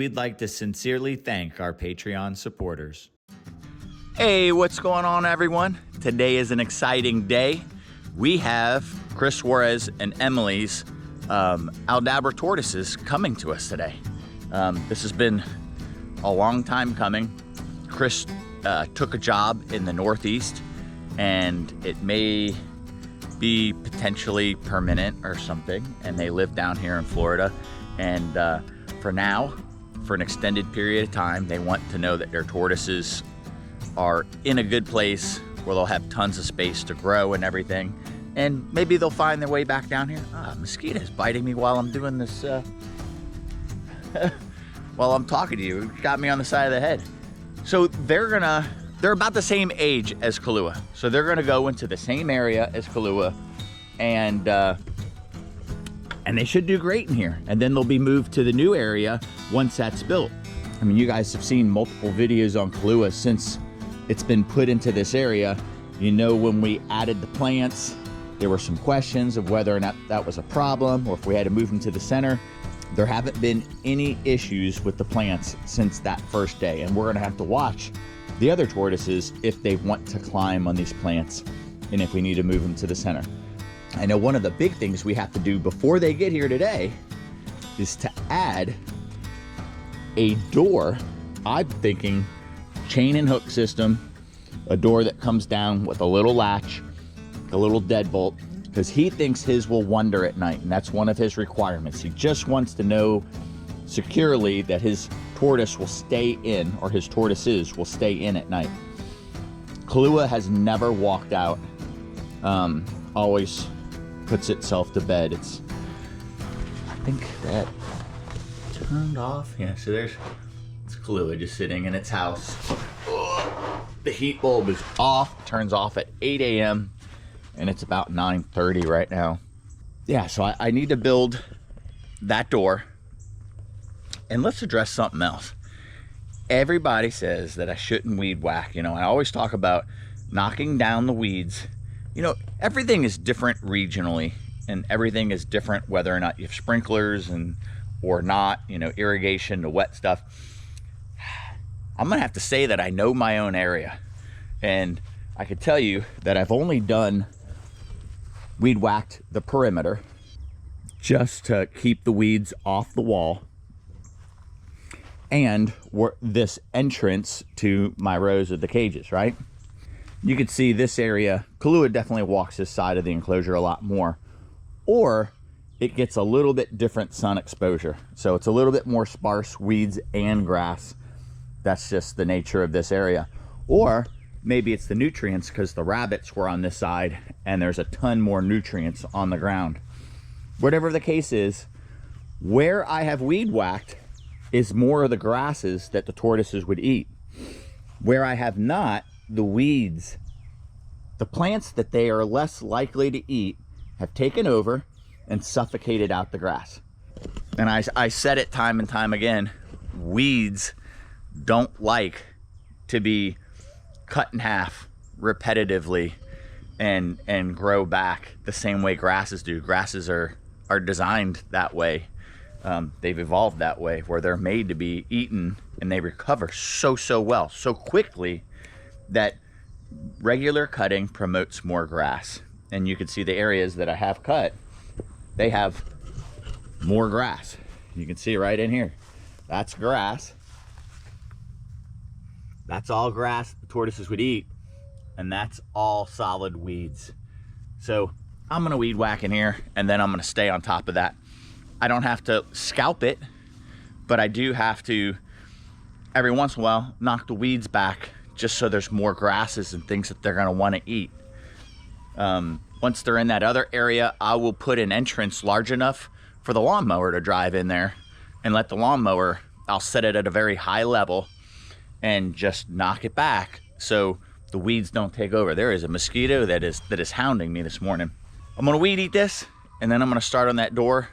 we'd like to sincerely thank our Patreon supporters. Hey, what's going on, everyone? Today is an exciting day. We have Chris Suarez and Emily's Aldabra tortoises coming to us today. This has been a long time coming. Chris took a job in the Northeast, and it may be potentially permanent or something, and they live down here in Florida. And for now, for an extended period of time, they want to know that their tortoises are in a good place where they'll have tons of space to grow and everything. And maybe they'll find their way back down here. Mosquitoes biting me while I'm doing this, while I'm talking to you. It got me on the side of the head. So they're about the same age as Kahlua. So they're gonna go into the same area as Kahlua, and they should do great in here. And then they'll be moved to the new area once that's built. I mean, you guys have seen multiple videos on Kahlua since it's been put into this area. You know, when we added the plants, there were some questions of whether or not that was a problem or if we had to move them to the center. There haven't been any issues with the plants since that first day. And we're gonna have to watch the other tortoises if they want to climb on these plants and if we need to move them to the center. I know one of the big things we have to do before they get here today is to add a door. I'm thinking chain and hook system, a door that comes down with a little latch, a little deadbolt, because he thinks his will wander at night, and that's one of his requirements. He just wants to know securely that his tortoise will stay in, or his tortoises will stay in at night. Kahlua has never walked out, always puts itself to bed. I think that turned off. Yeah, so it's Kahlua just sitting in its house. The heat bulb is off, turns off at 8 a.m. and it's about 9:30 right now. Yeah, so I need to build that door. And let's address something else. Everybody says that I shouldn't weed whack. You know, I always talk about knocking down the weeds. You know, everything is different regionally, and everything is different whether or not you have sprinklers or not, you know, irrigation to wet stuff. I'm gonna have to say that I know my own area. And I could tell you that I've only done weed whacked the perimeter just to keep the weeds off the wall, and this entrance to my rows of the cages, right? You can see this area, Kahlua definitely walks this side of the enclosure a lot more, or it gets a little bit different sun exposure. So it's a little bit more sparse weeds and grass. That's just the nature of this area. Or maybe it's the nutrients because the rabbits were on this side and there's a ton more nutrients on the ground. Whatever the case is, where I have weed whacked is more of the grasses that the tortoises would eat. Where I have not, the weeds, the plants that they are less likely to eat, have taken over and suffocated out the grass. And I said it time and time again, weeds don't like to be cut in half repetitively and grow back the same way grasses do. Grasses are designed that way. They've evolved that way, where they're made to be eaten, and they recover so well, so quickly, that regular cutting promotes more grass. And you can see the areas that I have cut, they have more grass. You can see right in here. That's grass. That's all grass the tortoises would eat, and that's all solid weeds. So I'm gonna weed whack in here, and then I'm gonna stay on top of that. I don't have to scalp it, but I do have to, every once in a while, knock the weeds back just so there's more grasses and things that they're gonna wanna eat. Once they're in that other area, I will put an entrance large enough for the lawnmower to drive in there and let the lawnmower, I'll set it at a very high level and just knock it back so the weeds don't take over. There is a mosquito that is hounding me this morning. I'm gonna weed eat this, and then I'm gonna start on that door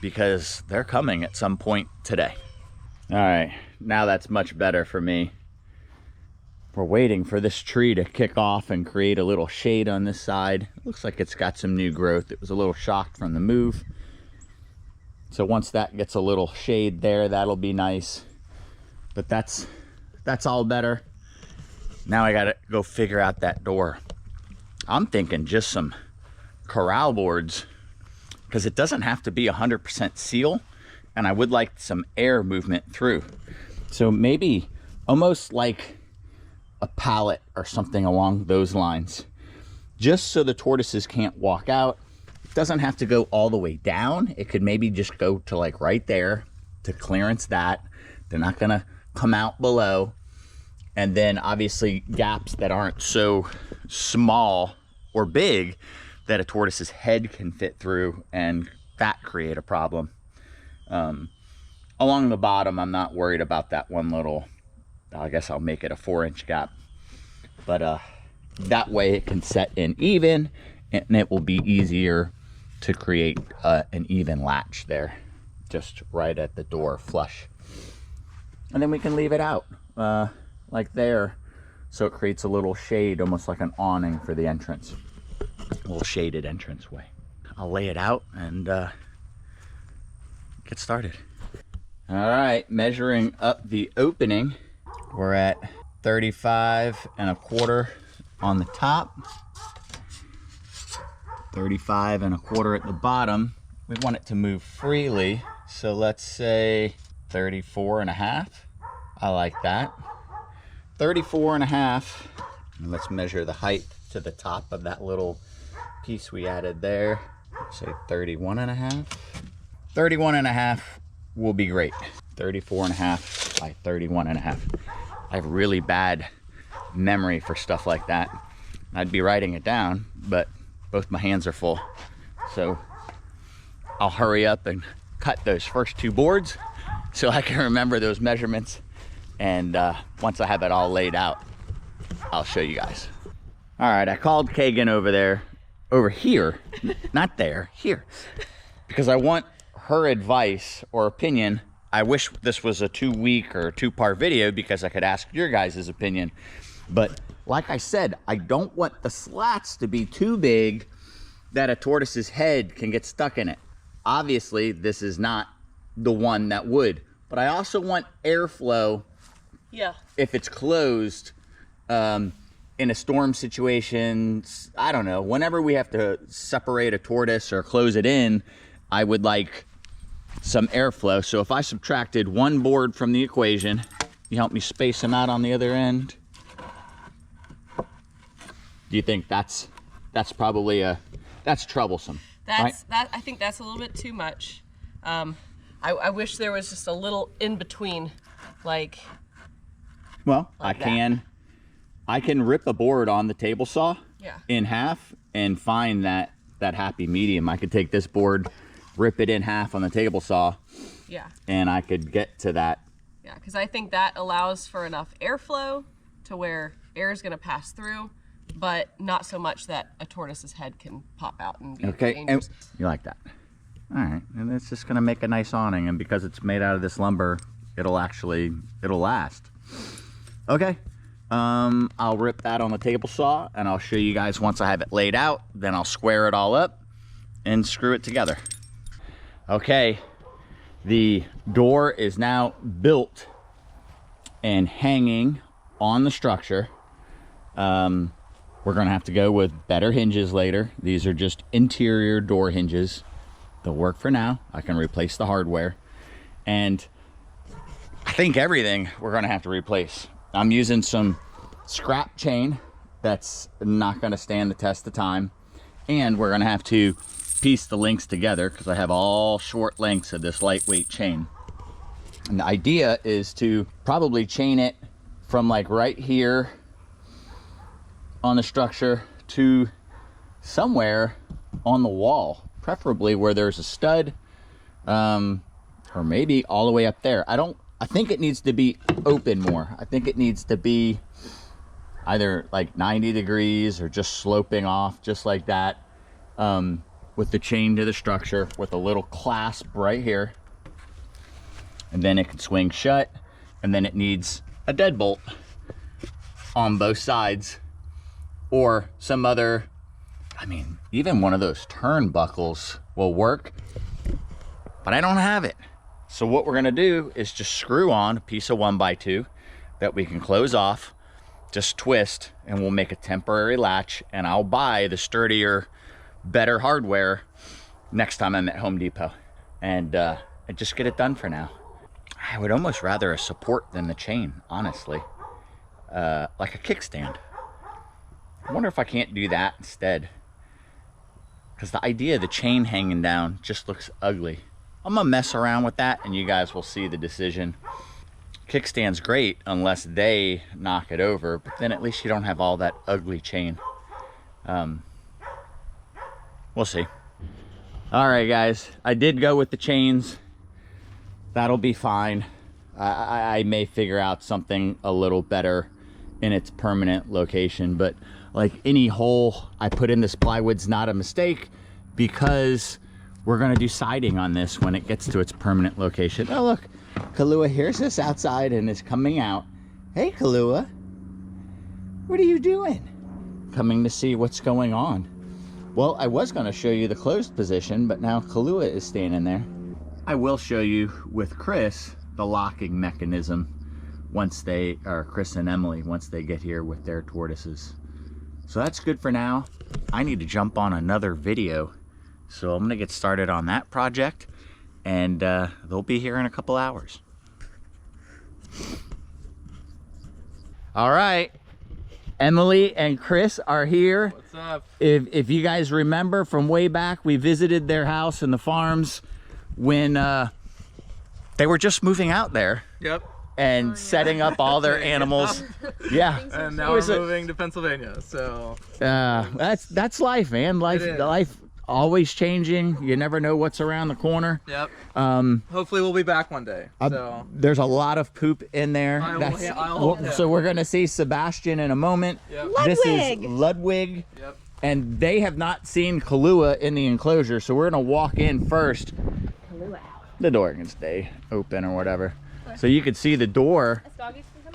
because they're coming at some point today. All right, now that's much better for me. We're waiting for this tree to kick off and create a little shade on this side. It looks like it's got some new growth. It was a little shocked from the move. So once that gets a little shade there, that'll be nice. But that's all better. Now I gotta go figure out that door. I'm thinking just some corral boards, because it doesn't have to be 100% seal, and I would like some air movement through. So maybe almost like a pallet or something along those lines, just so the tortoises can't walk out. It doesn't have to go all the way down. It could maybe just go to like right there to clearance that. They're not gonna come out below. And then obviously gaps that aren't so small or big that a tortoise's head can fit through and that create a problem. Along the bottom, I'm not worried about that one little, I guess I'll make it a 4-inch gap. But that way it can set in even, and it will be easier to create an even latch there, just right at the door flush. And then we can leave it out like there, so it creates a little shade, almost like an awning for the entrance, a little shaded entranceway. I'll lay it out and get started. All right, measuring up the opening, we're at 35¼ on the top, 35¼ at the bottom. We want it to move freely, so let's say 34½. I like that. 34½. And let's measure the height to the top of that little piece we added there. Say 31½. 31½ will be great. 34½ by 31½. I have really bad memory for stuff like that. I'd be writing it down, but both my hands are full. So I'll hurry up and cut those first 2 boards so I can remember those measurements. And once I have it all laid out, I'll show you guys. All right, I called Kagan over here, not there, here, because I want her advice or opinion. I wish this was a 2-week or 2-part video because I could ask your guys' opinion. But like I said, I don't want the slats to be too big that a tortoise's head can get stuck in it. Obviously, this is not the one that would, but I also want airflow. Yeah. If it's closed in a storm situation, I don't know, whenever we have to separate a tortoise or close it in, I would like some airflow. So if I subtracted 1 board from the equation, you help me space them out on the other end. Do you think that's probably that's troublesome? Right? I think that's a little bit too much. I wish there was just a little in between, like. Well, like I can rip a board on the table saw in half and find that happy medium. I could take this board, rip it in half on the table saw. Yeah. And I could get to that. Yeah, because I think that allows for enough airflow to where air is going to pass through, but not so much that a tortoise's head can pop out and be dangerous. And you like that? All right, and it's just going to make a nice awning, and because it's made out of this lumber, it'll last. Okay, I'll rip that on the table saw, and I'll show you guys once I have it laid out. Then I'll square it all up and screw it together. Okay, the door is now built and hanging on the structure. We're gonna have to go with better hinges later. These are just interior door hinges. They'll work for now. I can replace the hardware. And I think everything we're gonna have to replace. I'm using some scrap chain that's not gonna stand the test of time. And we're gonna have to piece the links together because I have all short lengths of this lightweight chain. And the idea is to probably chain it from like right here on the structure to somewhere on the wall, preferably where there's a stud, or maybe all the way up there. I think it needs to be open more. I think it needs to be either like 90 degrees or just sloping off just like that, with the chain to the structure with a little clasp right here. And then it can swing shut, and then it needs a deadbolt on both sides, or some other, I mean, even one of those turnbuckles will work. but I don't have it. So what we're gonna do is just screw on a piece of 1x2 that we can close off, just twist, and we'll make a temporary latch, and I'll buy the sturdier, better hardware next time I'm at Home Depot, and just get it done for now. I would almost rather a support than the chain, honestly. Like a kickstand. I wonder if I can't do that instead, because the idea of the chain hanging down just looks ugly. I'm gonna mess around with that and you guys will see the decision. Kickstand's great unless they knock it over, but then at least you don't have all that ugly chain. We'll see. All right, guys, I did go with the chains. That'll be fine. I may figure out something a little better in its permanent location, but like any hole I put in this plywood's not a mistake, because we're gonna do siding on this when it gets to its permanent location. Oh look, Kahlua hears us outside and is coming out. Hey Kahlua, what are you doing? Coming to see what's going on. Well, I was gonna show you the closed position, but now Kahlua is standing there. I will show you with Chris the locking mechanism once they, or Chris and Emily, once they get here with their tortoises. So that's good for now. I need to jump on another video, so I'm gonna get started on that project, and they'll be here in a couple hours. All right, Emily and Chris are here. What's up? If you guys remember from way back, we visited their house and the farms when they were just moving out there. Yep. And setting up all their animals. Yeah. And now we're moving to Pennsylvania, so. That's life, man. Life always changing. You never know what's around the corner. Yep. Hopefully we'll be back one day. So. There's a lot of poop in there. So we're gonna see Sebastian in a moment. Yep. This is Ludwig. Yep. And they have not seen Kahlua in the enclosure, so we're gonna walk in first. Kahlua out. The door can stay open or whatever. So you could see the door.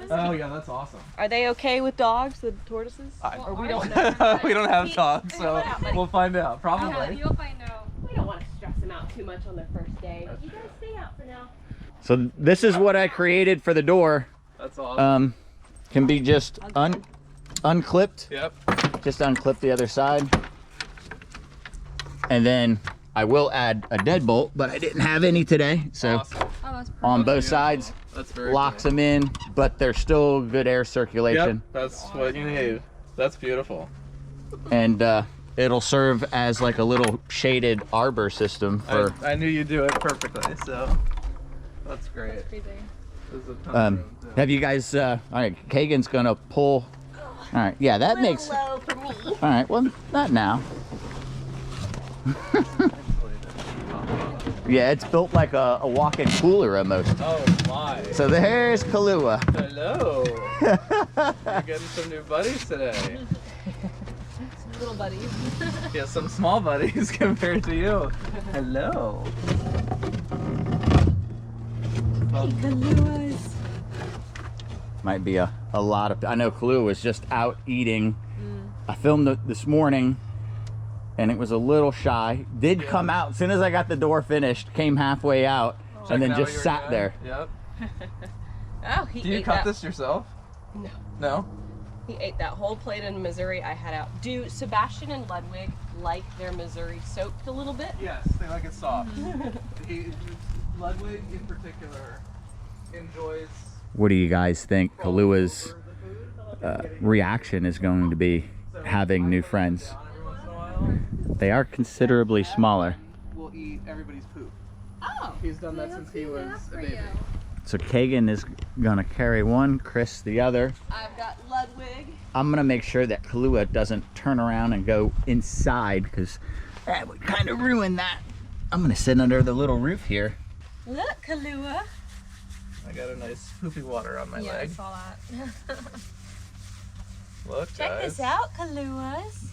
Oh yeah, that's awesome. Are they okay with dogs, the tortoises? Or we don't know. We don't have dogs, so we'll find out. Probably. You'll find out. We don't want to stress them out too much on their first day. You guys stay out for now. So this is what I created for the door. That's awesome. Can be just unclipped. Yep. Just unclip the other side. And then I will add a deadbolt, but I didn't have any today. So Awesome. on both sides, That's very locks cool. them in, but there's still good air Yep. circulation. That's what you need. That's beautiful. And it'll serve as like a little shaded arbor system for I knew you'd do it perfectly, so that's great. Crazy. There's a ton of room, too. have you guys all right, Kagan's gonna pull. All right, yeah, that makes Low for me. all right, well, not now. Yeah, it's built like a walk-in cooler almost. Oh my. So there's Kahlua. Hello. You're getting some new buddies today. Little buddies. Yeah, some small buddies compared to you. Hello. Kaluas. Might be a lot of, I know Kahlua was just out eating. I filmed it this morning and it was a little shy. Did come out as soon as I got the door finished, came halfway out, and then Checking out just what you were sat doing. there. Yep. Oh, he Do you ate cut that. this yourself? No. No? He ate that whole plate in Missouri I had out. Do Sebastian and Ludwig like their Missouri soaked a little bit? Yes, they like it soft. Ludwig in particular enjoys. What do you guys think Kahlua's reaction is going to be having new friends? Every once in a while, They are considerably smaller. we'll eat everybody's poop. Oh. He's done that since he was a baby. So Kagan is gonna carry one, Chris the other. I've got Ludwig. I'm gonna make sure that Kahlua doesn't turn around and go inside, because that would kind of ruin that. I'm gonna sit under the little roof here. Look, Kahlua. I got a nice poopy water on my Yeah, I leg. saw that. Look, Check guys. this out, Kaluas.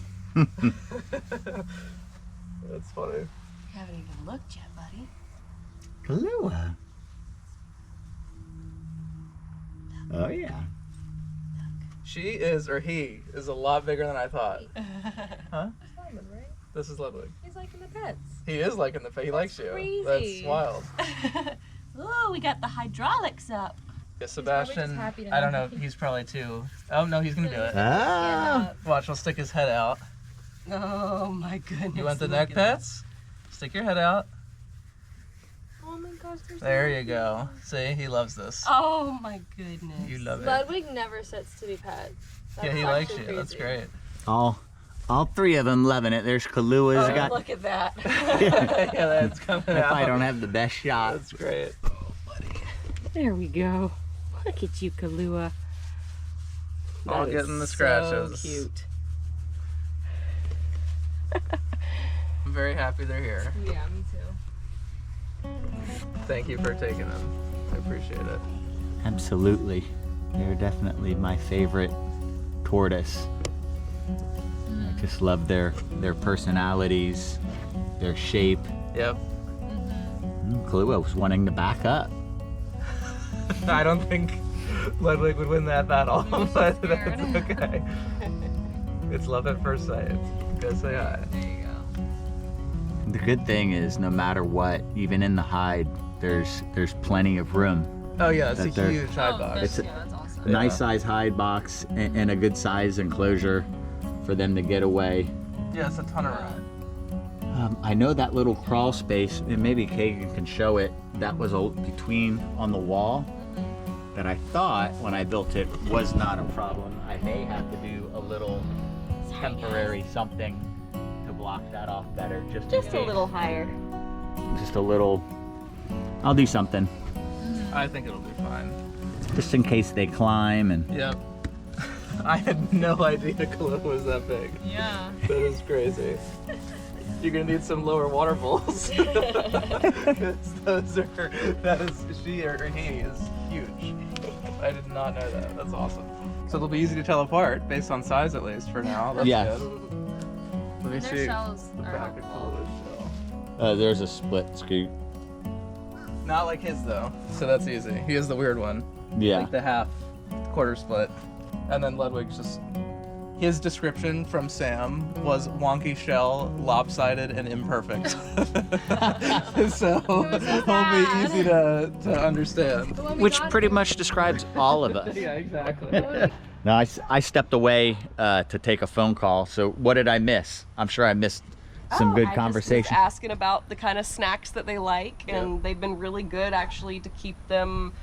That's funny. You haven't even looked yet, buddy. Kahlua. Oh yeah. She is, or he, is a lot bigger than I thought. Huh? Simon, right? This is Ludwig. He's like in the pets. He is liking the He likes you. crazy. That's wild. Oh, we got the hydraulics up. Yeah, probably just Sebastian, happy to I don't know. know. He's probably too. Oh, no, he's going to do it. Ah. Watch, he'll stick his head out. Oh my goodness. You want the look neck at pets? Stick your head out. Oh my gosh, there's There you go. See, he loves this. that. Oh my goodness. You love it. Ludwig never sits to be pet. Yeah, he likes you. That's great. All three of them loving it. There's Kahlua's Oh, got. look at that. Yeah, that's coming If out. I don't have the best shot. That's great. There we go. Look at you, Kahlua. All That is getting the scratches. So cute. I'm very happy they're here. Yeah, me too. Thank you for taking them. I appreciate it. Absolutely. They're definitely my favorite tortoise. I just love their personalities, their shape. Yep. Kahlua was wanting to back up. I don't think Ludwig would win that battle, but scared. that's okay. It's love at first sight. Go say hi. There you go. The good thing is, no matter what, even in the hide, there's plenty of room. Oh yeah, it's That a they're- huge hide box. It's a- that's awesome. A nice size hide box and a good size enclosure for them to get away. Yeah, it's a ton of room. I know that little crawl space, and maybe Kagan can show it, that was between on the wall that I thought when I built it was not a problem. I may have to do a little temporary something to block that off better. Just in Just a case. little higher. Just a little. I'll do something I think it'll be fine. just in case they climb and. Yep. I had no idea Kahlua was that big. Yeah. That is crazy. You're gonna need some lower water bowls. Those are, that is, she or he is huge. I did not know that. That's awesome. So they'll be easy to tell apart based on size, at least for now. That's Yeah. good. Let me Their see shells the are back of helpful. Kahlua's shell. There's a split scoop. Not like his though, so that's easy. He is the weird one. Yeah. Like the half, quarter split. And then Ludwig's just, his description from Sam was wonky shell, lopsided, and imperfect. So it'll be easy to understand. But when we Which got pretty him- much describes all of us. Yeah, exactly. No, I stepped away to take a phone call. So what did I miss? I'm sure I missed some good I conversation. just was asking about the kind of snacks that they like, and they've been really good actually to keep them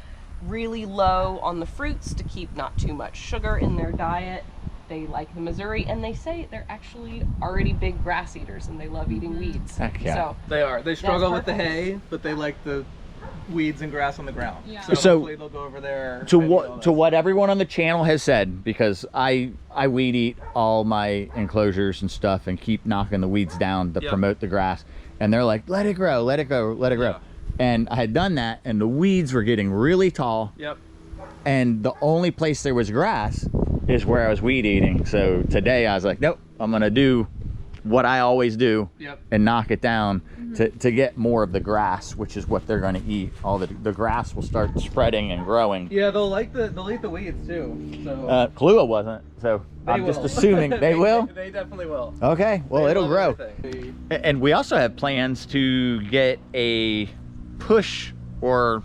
really low on the fruits, to keep not too much sugar in their diet. They like the Missouri, and they say they're actually already big grass eaters, and they love eating weeds. Heck yeah. So They are. They struggle with the perfect. hay, but they like the weeds and grass on the ground. Yeah. So, So, hopefully they'll go over there. to and eat all what to that. what everyone on the channel has said, because I weed eat all my enclosures and stuff and keep knocking the weeds down to Yep. promote the grass, and they're like, let it grow, let it grow, let it grow. Yeah. And I had done that, and the weeds were getting really tall, Yep. and the only place there was grass is where I was weed eating. So today I was like, nope, I'm gonna do what I always do Yep. and knock it down to get more of the grass, which is what they're gonna eat. All the grass will start spreading and growing. Yeah, they'll eat the weeds too. So Kahlua wasn't, so I'm just will. assuming they will. They definitely will. Okay, well, They it'll love grow. everything. And we also have plans to get a push or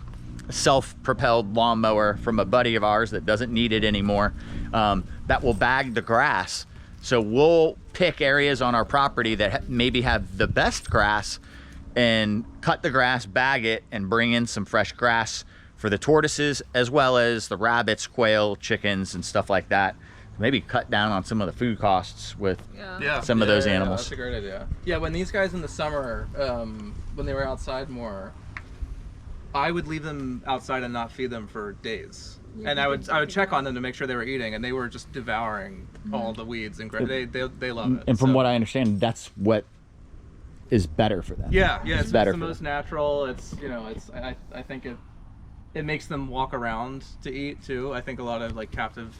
self-propelled lawnmower from a buddy of ours that doesn't need it anymore, that will bag the grass. So we'll pick areas on our property that maybe have the best grass and cut the grass, bag it, and bring in some fresh grass for the tortoises, as well as the rabbits, quail, chickens, and stuff like that. Maybe cut down on some of the food costs with Yeah. some of those Yeah, animals. That's a great idea. Yeah, when these guys in the summer, when they were outside more, I would leave them outside and not feed them for days. And I would check on them to make sure they were eating, and they were just devouring all the weeds and they love it. And from So- what I understand, that's what is better for them. Yeah, it's better the for most natural. It's I think it makes them walk around to eat too. I think a lot of like captive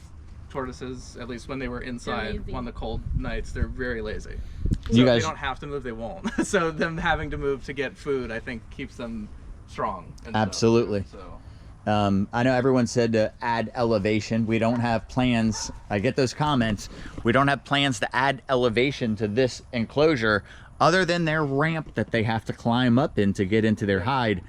tortoises, at least when they were inside lazy. on the cold nights, they're very lazy. So You if guys- they don't have to move, they won't. So them having to move to get food, I think, keeps them strong. And stuff. Absolutely. So I know everyone said to add elevation. We don't have plans. I get those comments. We don't have plans to add elevation to this enclosure other than their ramp that they have to climb up in to get into their hide,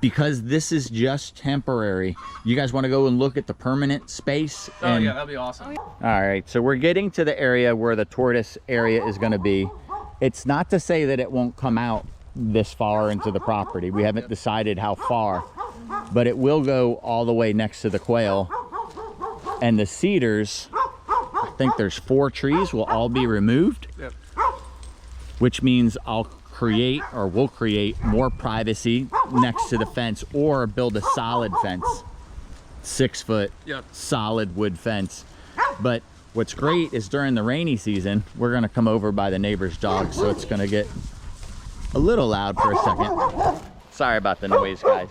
because this is just temporary. You guys want to go and look at the permanent space? Oh yeah, that'd be awesome. All right, so we're getting to the area where the tortoise area is going to be. It's not to say that it won't come out this far into the property. We haven't decided how far, but it will go all the way next to the quail. And the cedars, I think there's 4 trees, will all be removed. Yep. Which means we'll create more privacy next to the fence, or build a solid fence, 6-foot Yep. solid wood fence. But what's great is during the rainy season, we're gonna come over by the neighbor's dog, so it's gonna get a little loud for a second. Sorry about the noise, guys.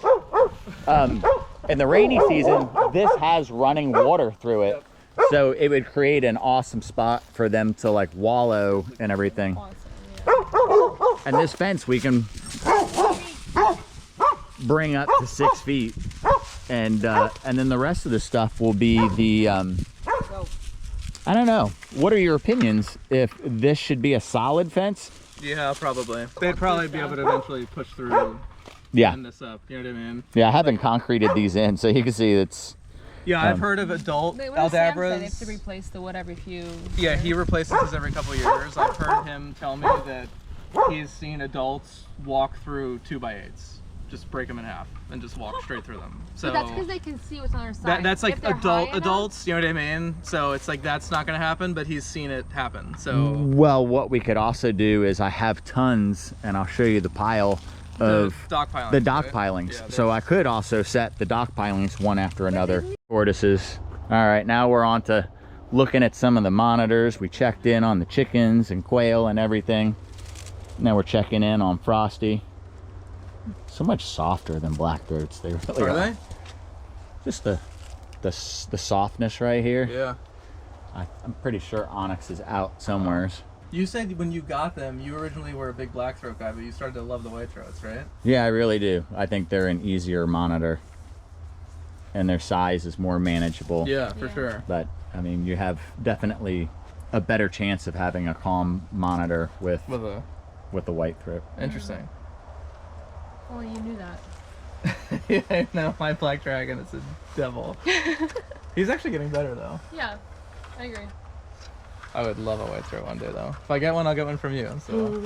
In the rainy season, this has running water through it. So it would create an awesome spot for them to like wallow and everything. Awesome, yeah. And this fence we can bring up to 6 feet, and then the rest of the stuff will be the I don't know. What are your opinions if this should be a solid fence? Yeah, probably. They'd probably be able to eventually push through. Yeah. And this up. You know what I mean? Yeah, I haven't concreted these in, so you can see it's. Yeah, I've heard of adult Wait, what does Sam say? They have to Aldabras. replace the wood every few. Yeah, he replaces this every couple of years. I've heard him tell me that he's seen adults walk through 2x8s, just break them in half and just walk straight through them. So But that's because they can see what's on their side. that's like If they're high enough- adults. You know what I mean? So it's like that's not gonna happen, but he's seen it happen. So Well, what we could also do is I have tons, and I'll show you the pile of dock pilings. the dock right? pilings. Yeah, So I could also set the dock pilings one after another. Tortoises. All right, now we're on to looking at some of the monitors. We checked in on the chickens and quail and everything. Now we're checking in on Frosty. So much softer than blackbirds. They really Are are. they? Just the softness right here. Yeah. I'm pretty sure Onyx is out somewheres. You said when you got them, you originally were a big black throat guy, but you started to love the white throats, right? Yeah, I really do. I think they're an easier monitor, and their size is more manageable. Yeah, for Yeah. sure. But I mean, you have definitely a better chance of having a calm monitor with With a the white throat. interesting. Well, you knew that. Yeah, no, my black dragon is a devil. He's actually getting better though. Yeah, I agree. I would love a white throat one day though. If I get one, I'll get one from you. So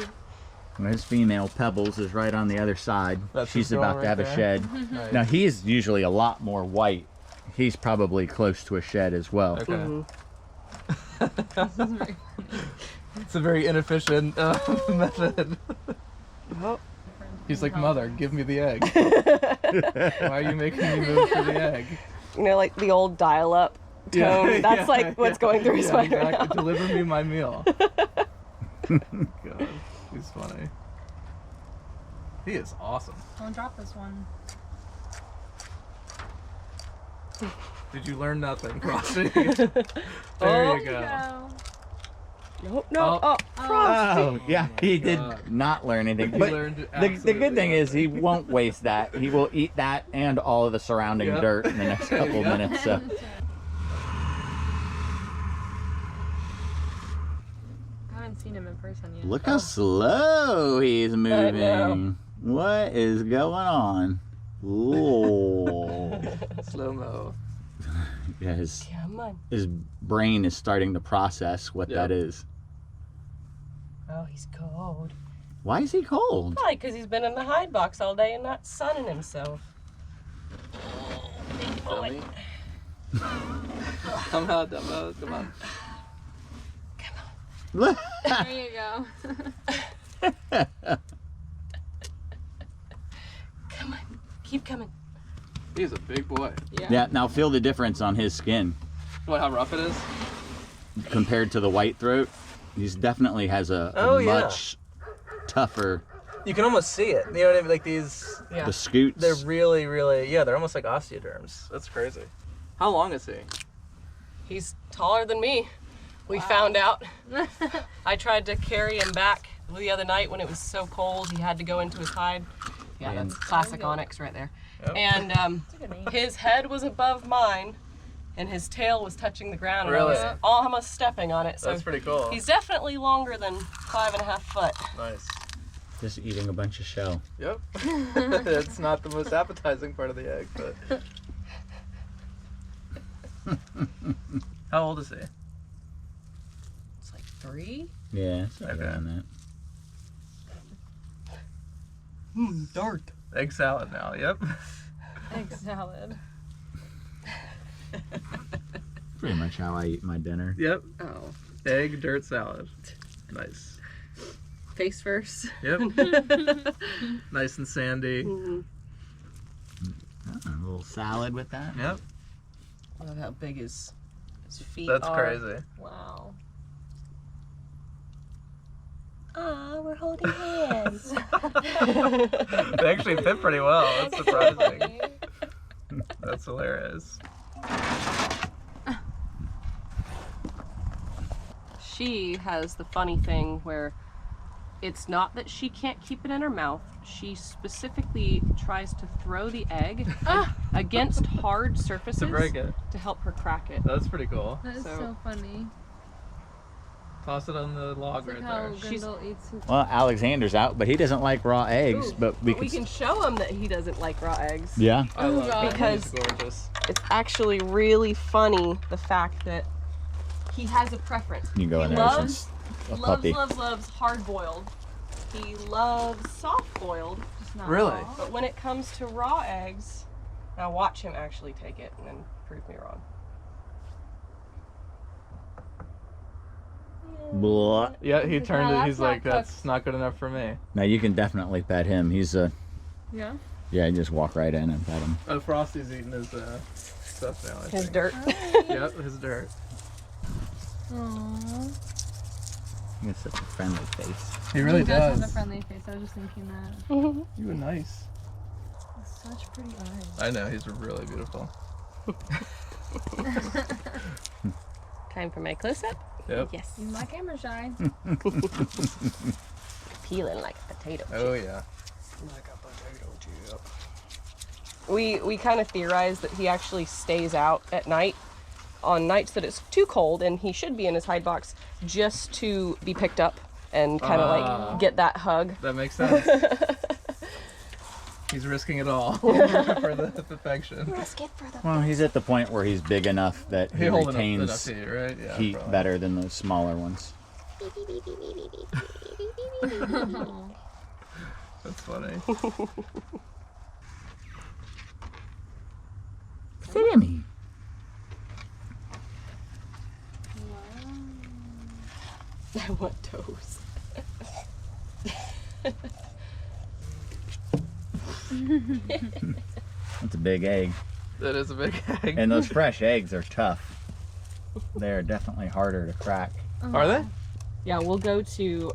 And his female Pebbles is right on the other side. That's She's his girl about to right have a there. shed. nice. Now he's usually a lot more white. He's probably close to a shed as well. Okay. This is very It's a very inefficient method. Oh. He's like, mother, give me the egg. Why are you making me move for the egg? You know, like the old dial-up tone. That's like what's going through his yeah, mind right exactly. now. Deliver me my meal. God, he's funny. He is awesome. Don't drop this one. Did you learn nothing, Frosty? There Oh. you go. Nope, no. Oh. Oh, Frosty. Oh, yeah, he did God. not learn anything. He But learned the absolutely good thing is he nothing. won't waste that. He will eat that and all of the surrounding Yep. dirt in the next couple of Yep. minutes. So. I haven't seen him in person yet. Look how slow he's moving. What is going on? Ooh. Slow-mo. Yeah, his Come on. brain is starting to process what Yep. that is. Oh, he's cold. Why is he cold? Probably because he's been in the hide box all day and not sunning himself. Dummy. Come on, Dumbo. Come on. There you go. Come on. Keep coming. He's a big boy. Yeah, now feel the difference on his skin What, how rough it is? compared to the white throat. He's definitely has a Oh, yeah. much tougher, You can almost see it. You know what I mean? Like these, Yeah. the scoots. they're really, really, yeah, they're almost like osteoderms. That's crazy. How long is he? He's taller than me. We found out. I tried to carry him back the other night when it was so cold he had to go into his hide. Yeah, that's classic Onyx right there. Yep. And his head was above mine, and his tail was touching the ground, and Really? I was almost stepping on it. So That's pretty cool. he's definitely longer than 5.5 foot. Nice. Just eating a bunch of shell. Yep. It's not the most appetizing part of the egg, but. How old is he? It's like 3. Yeah, it's right Okay. around that. Dark. Egg salad now. Yep. Egg salad. Pretty much how I eat my dinner. Yep. Oh. Egg dirt salad. Nice. Face first. Yep. Nice and sandy. Mm-hmm. A little salad with that. Yep. Love how big his feet That's are. crazy. Wow. Ah, we're holding hands. They actually fit pretty well. That's surprising. That's hilarious. She has the funny thing where it's not that she can't keep it in her mouth. She specifically tries to throw the egg against hard surfaces To break it. to help her crack it. That's pretty cool. That is So- so funny. Toss it on the log It's like right how there. Grindel eats his Well, Alexander's out, but he doesn't like raw eggs. Ooh, but we we can. can show him that he doesn't like raw eggs. Yeah. I love God. it. Because- He's gorgeous. It's actually really funny the fact that he has a preference. You can go He in there loves, since a loves, puppy. loves hard boiled. He loves soft boiled. just not Really? raw. But when it comes to raw eggs, now watch him actually take it and then prove me wrong. Blah. Yeah, he turned it. that's He's not like, that's cooked. not good enough for me. Now you can definitely pet him. He's a Yeah. yeah. You just walk right in and pet him. Oh, Frosty's eating his stuff now. I His think. dirt. Yep, his dirt. Aww. He has such a friendly face. He really He does does. have a friendly face. I was just thinking that. You were nice. Such pretty eyes. I know, he's really beautiful. Time for my close up. Yep. Yes. He's my camera shy. Peeling like a potato. Oh yeah. We kind of theorize that he actually stays out at night on nights that it's too cold, and he should be in his hide box just to be picked up and kind of like get that hug. That makes sense. He's risking it all for the affection. Risk it for the Well, he's at the point where he's big enough that he Hold enough retains heat, right? Yeah. heat probably. better than those smaller ones. That's funny. Sammy. I want toes. That's a big egg. That is a big egg. And those fresh eggs are tough. They're definitely harder to crack. Are they? Yeah, we'll go to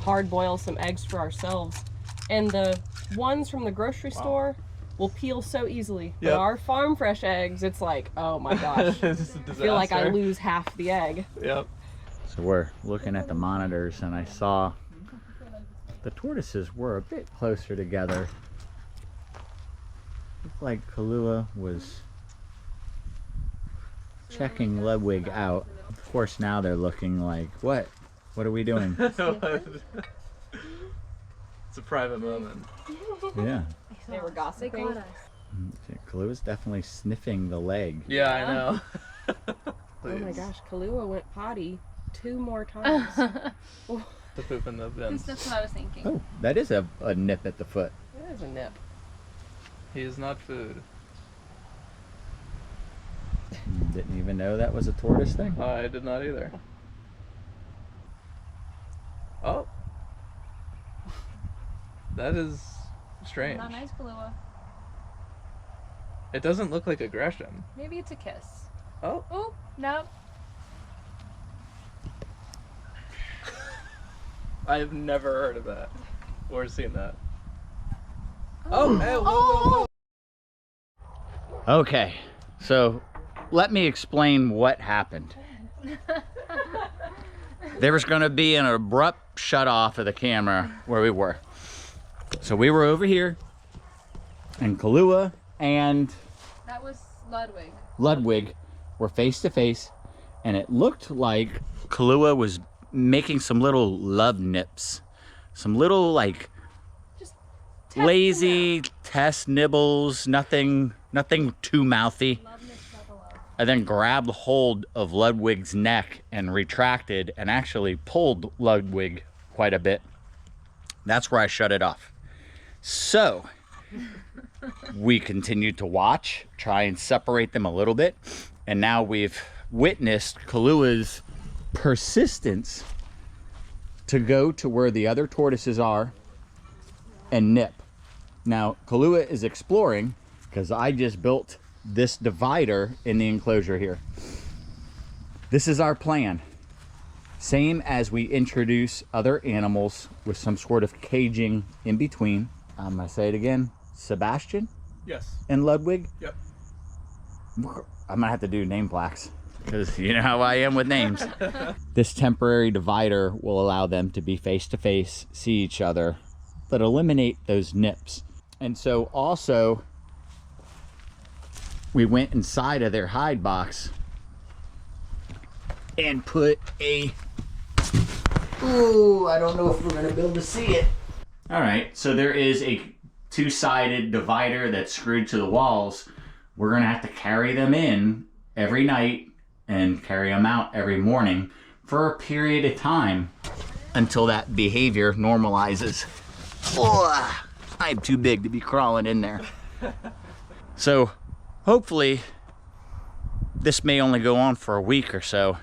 hard boil some eggs for ourselves, and the ones from the grocery store will peel so easily. But Yep. our farm fresh eggs, it's like, oh my gosh, This is a I feel like I disaster. lose half the egg. Yep. So we're looking at the monitors, and I saw the tortoises were a bit closer together. Looked like Kahlua was checking Ludwig out. Of course, now they're looking like, what? What are we doing? It's a private moment. Yeah. They were gossiping. Kalua's definitely sniffing the leg. Yeah, I know. Oh my Please. gosh, Kahlua went potty 2 more times. To poop in the bin. That's what I was thinking. Oh, that is a nip at the foot. That is a nip. He is not food. Didn't even know that was a tortoise thing. I did not either. Oh. That is strange. Not nice, Kahlua. It doesn't look like aggression. Maybe it's a kiss. Oh. Oh, nope. I've never heard of that or seen that. Oh, hey, whoa, whoa, whoa. Okay, so let me explain what happened. There was going to be an abrupt shut off of the camera where we were. So we were over here, and Kahlua and That was Ludwig were face to face, and it looked like Kahlua was making some little love nips, some little like lazy test nibbles, nothing too mouthy. I then grabbed hold of Ludwig's neck and retracted and actually pulled Ludwig quite a bit. That's where I shut it off. So we continued to watch, try and separate them a little bit. And now we've witnessed Kahlua's persistence to go to where the other tortoises are and nip. Now, Kahlua is exploring because I just built this divider in the enclosure here. This is our plan. Same as we introduce other animals with some sort of caging in between. I'm gonna say it again, Sebastian Yes. and Ludwig. Yep. I'm gonna have to do name plaques because you know how I am with names. This temporary divider will allow them to be face to face, see each other, but eliminate those nips. And so also, we went inside of their hide box and put a, ooh, I don't know if we're gonna be able to see it. All right, so there is a two-sided divider that's screwed to the walls. We're gonna have to carry them in every night and carry them out every morning for a period of time until that behavior normalizes. Oh, I'm too big to be crawling in there. So hopefully this may only go on for a week or so,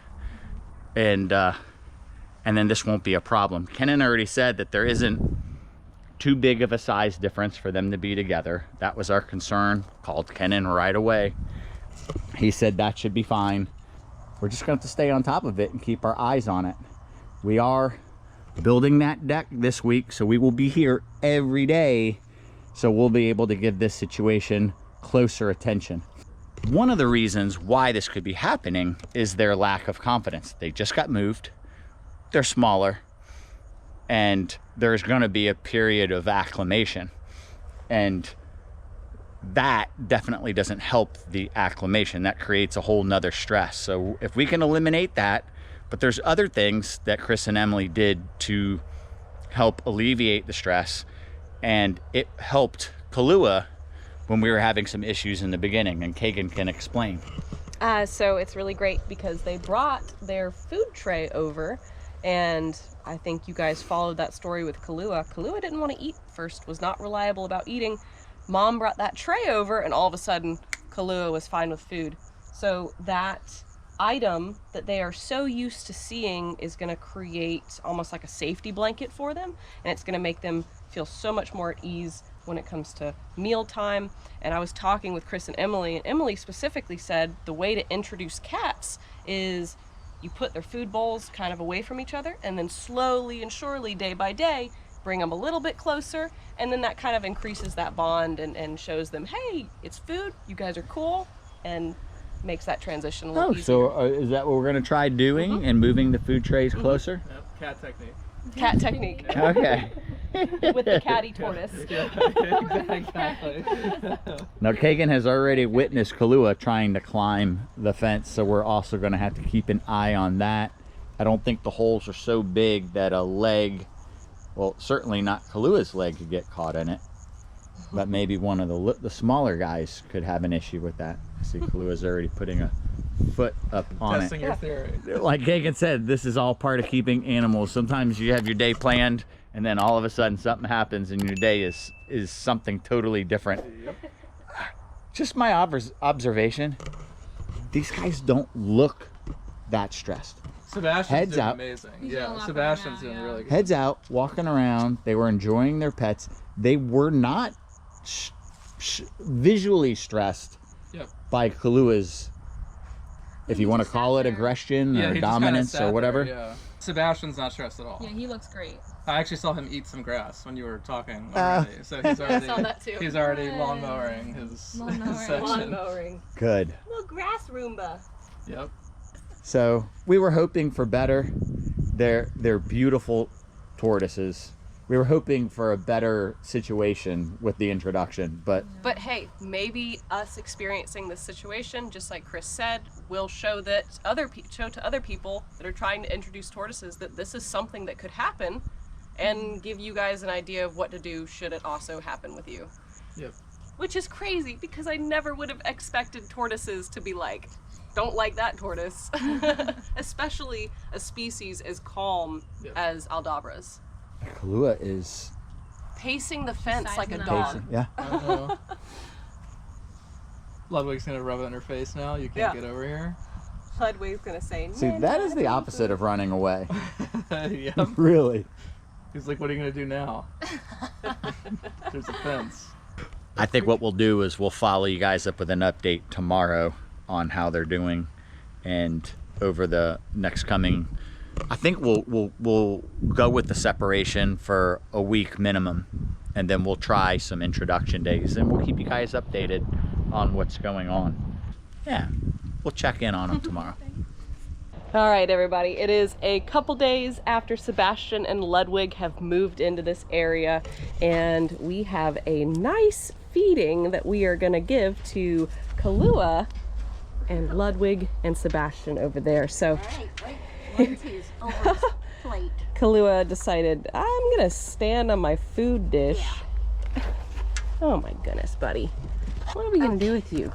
and then this won't be a problem. Kenan already said that there isn't too big of a size difference for them to be together. That was our concern. Called Kenan right away. He said that should be fine. We're just going to have to stay on top of it and keep our eyes on it. We are building that deck this week, so we will be here every day, so we'll be able to give this situation closer attention. One of the reasons why this could be happening is their lack of confidence. They just got moved, they're smaller, and there's going to be a period of acclimation, and that definitely doesn't help the acclimation. That creates a whole nother stress. So if we can eliminate that, but there's other things that Chris and Emily did to help alleviate the stress, and it helped Kahlua when we were having some issues in the beginning, and Kagan can explain. So it's really great because they brought their food tray over, and I think you guys followed that story with Kahlua. Kahlua didn't want to eat first, was not reliable about eating. Mom brought that tray over, and all of a sudden Kahlua was fine with food. So that item that they are so used to seeing is going to create almost like a safety blanket for them, and it's going to make them feel so much more at ease when it comes to mealtime. And I was talking with Chris and Emily specifically said the way to introduce cats is you put their food bowls kind of away from each other, and then slowly and surely, day by day, bring them a little bit closer, and then that kind of increases that bond and shows them, hey, it's food, you guys are cool, and makes that transition a little easier. So is that what we're going to try doing, and moving the food trays closer? Yep. Cat technique. Cat technique. Okay. With the catty tortoise. Yeah, exactly. Now Kagan has already witnessed Kahlua trying to climb the fence, so we're also going to have to keep an eye on that. I don't think the holes are so big that a leg, well, certainly not Kahlua's leg, could get caught in it, but maybe one of the smaller guys could have an issue with that. I see Kahlua's already putting a foot up on Testing your theory. Like Kagan said, this is all part of keeping animals. Sometimes you have your day planned, and then all of a sudden something happens and your day is something totally different. Yep. Just my observation, these guys don't look that stressed. Sebastian's Heads doing out. amazing. He's Yeah, doing a Sebastian's lot doing right now, really good. Heads out, walking around. They were enjoying their pets. They were not visually stressed Yep. by Kahlua's, if you want to just call sat it there. aggression Yeah, or he just kinda dominance sat or there, whatever. yeah. Sebastian's not stressed at all. Yeah, he looks great. I actually saw him eat some grass when you were talking already. So he's already saw that too. he's already lawn mowing his Lawn mowing. section. Lawn mowing. Good. Little grass Roomba. Yep. So we were hoping for better. They're beautiful tortoises. We were hoping for a better situation with the introduction, but But hey, maybe us experiencing this situation, just like Chris said, will show that show to other people that are trying to introduce tortoises that this is something that could happen, and give you guys an idea of what to do should it also happen with you. Yep. Which is crazy because I never would have expected tortoises to be like, don't like that tortoise, especially a species as calm as Aldabras. Kahlua is Pacing the fence like a Sizing dog. pacing. Yeah. Uh-oh. Ludwig's gonna rub it in her face now. You can't Yeah. get over here. Ludwig's gonna say, See, that is the opposite of running away. Yeah. Really. He's like, what are you gonna do now? There's a fence. I think what we'll do is we'll follow you guys up with an update tomorrow on how they're doing, and over the next coming, I think we'll go with the separation for a week minimum, and then we'll try some introduction days, and we'll keep you guys updated on what's going on. Yeah, we'll check in on them tomorrow. All right, everybody. It is a couple days after Sebastian and Ludwig have moved into this area, and we have a nice feeding that we are gonna give to Kahlua and Ludwig and Sebastian over there. So Lindsay's over his plate. Kahlua decided, I'm gonna stand on my food dish. Oh my goodness, buddy. What are we gonna do with you?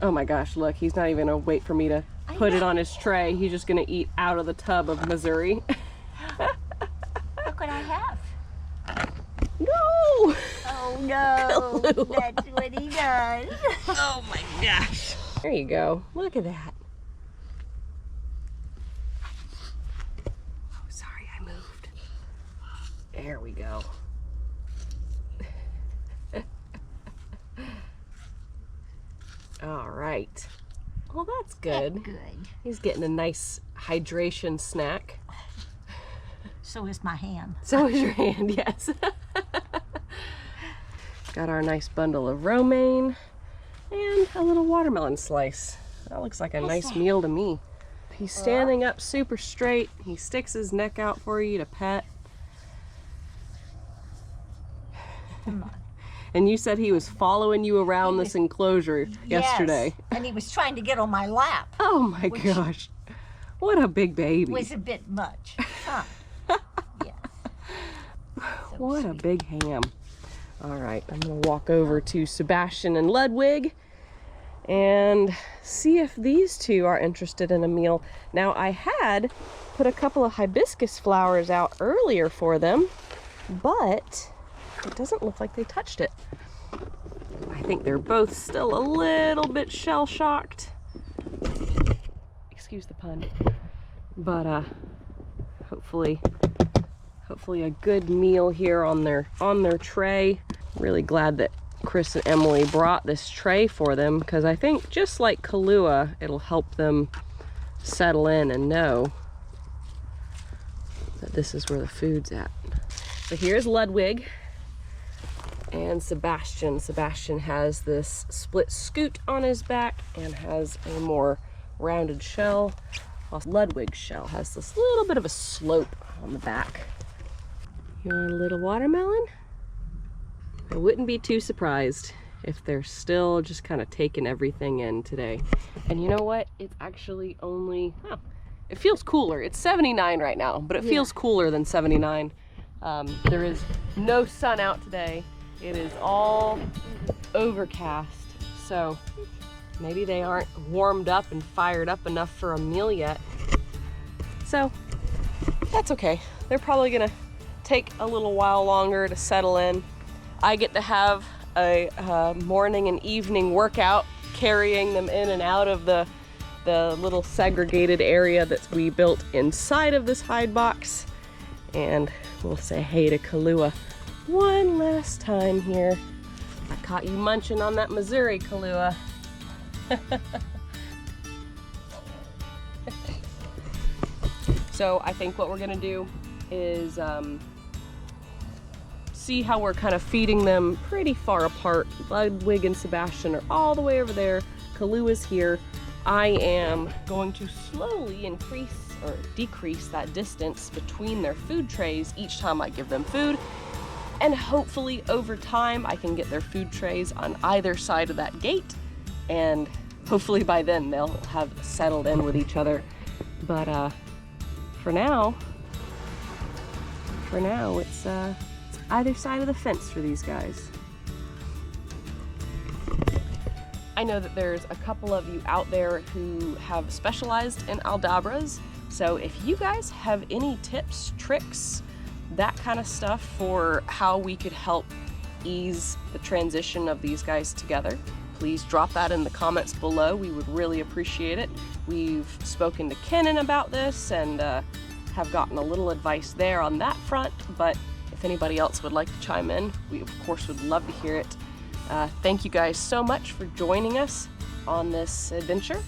Oh my gosh, look, he's not even gonna wait for me to put it on his tray. He's just gonna eat out of the tub of Missouri. Look what I have. No! Oh no, that's what he does. Oh my gosh. There you go. Look at that. Oh, sorry, I moved. There we go. All right. Well, that's good. Good. He's getting a nice hydration snack. So is my hand. So is your hand, yes. Got our nice bundle of romaine and a little watermelon slice. That looks like a nice meal to me. He's standing up super straight. He sticks his neck out for you to pet. Come on. And you said he was following you around this enclosure yesterday. Yes, and he was trying to get on my lap. Oh my gosh. What a big baby. Was a bit much. Huh. Yes. So What a sweet. big ham. All right, I'm gonna walk over to Sebastian and Ludwig and see if these two are interested in a meal. Now, I had put a couple of hibiscus flowers out earlier for them, but it doesn't look like they touched it. I think they're both still a little bit shell-shocked. Excuse the pun. But hopefully a good meal here on their tray. Really glad that Chris and Emily brought this tray for them, because I think just like Kahlua, it'll help them settle in and know that this is where the food's at. So here's Ludwig and Sebastian. Sebastian has this split scoot on his back and has a more rounded shell, while Ludwig's shell has this little bit of a slope on the back. You want a little watermelon? I wouldn't be too surprised if they're still just kind of taking everything in today. And you know what? It's actually only, it feels cooler. It's 79 right now, but it feels cooler than 79. There is no sun out today. It is all overcast. So maybe they aren't warmed up and fired up enough for a meal yet. So that's okay. They're probably gonna take a little while longer to settle in. I get to have a morning and evening workout carrying them in and out of the little segregated area that we built inside of this hide box. And we'll say hey to Kahlua one last time here. I caught you munching on that Missouri, Kahlua. So I think what we're gonna do is see how we're kind of feeding them pretty far apart. Ludwig and Sebastian are all the way over there. Kahlua is here. I am going to slowly increase or decrease that distance between their food trays each time I give them food. And hopefully over time I can get their food trays on either side of that gate, and hopefully by then they'll have settled in with each other. But for now it's either side of the fence for these guys. I know that there's a couple of you out there who have specialized in Aldabras, so if you guys have any tips, tricks, that kind of stuff for how we could help ease the transition of these guys together, please drop that in the comments below. We would really appreciate it. We've spoken to Kenan about this and have gotten a little advice there on that front, but if anybody else would like to chime in, we of course would love to hear it. Thank you guys so much for joining us on this adventure,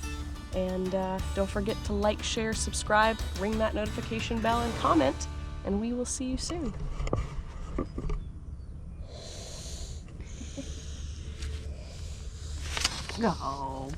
and don't forget to like, share, subscribe, ring that notification bell, and comment, and we will see you soon. Oh,